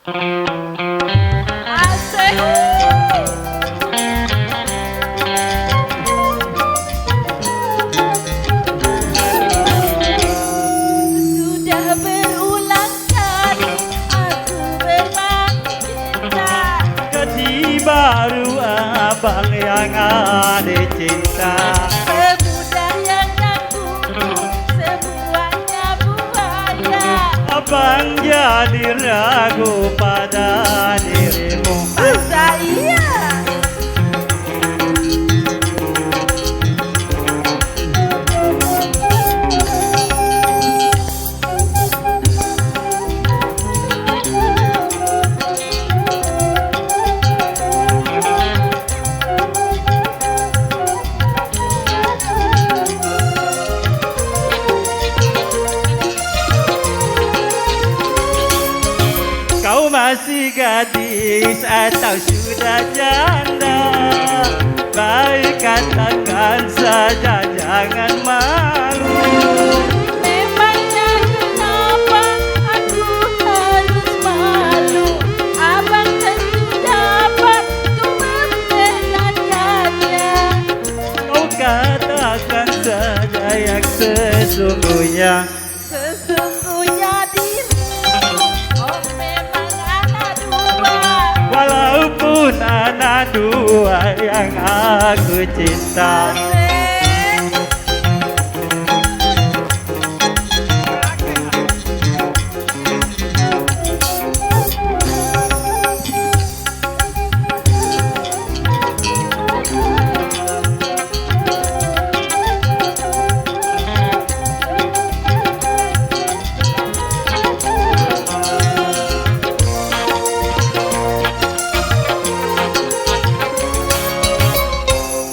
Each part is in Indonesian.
Asik. Sudah berulang kali aku bercinta. Jadi baru abang yang ada cinta. Semudah yang aku, semuanya buaya. Abang jadi ragu pada dirimu. Masa iya? Kau masih gadis atau sudah janda? Baik katakan saja, jangan malu. Memangnya kenapa aku harus malu? Abang tentu dapat untuk membedakannya. Kau katakan saja yang sesungguhnya. Sesungguhnya dirimu, oh memang anak dua. Walaupun anak dua yang aku cinta. Asik.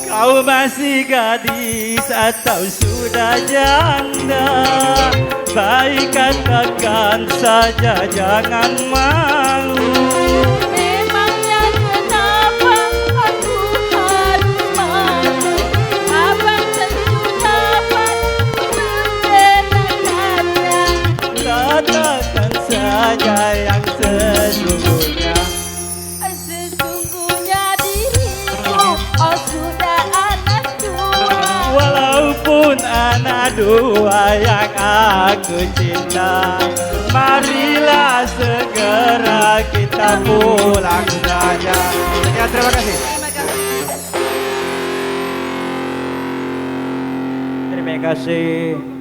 Kau masih gadis atau sudah janda? Baik katakan saja, jangan malu. Memangnya kenapa aku harus malu? Abang tentu dapat membedakannya. Katakan saja yang sesungguhnya. Sesungguhnya dirimu, oh sudah anak dua. Walaupun anak dua yang aku cinta. Marilah segera kita pulang saja. Ya, terima kasih. Terima kasih. Terima kasih.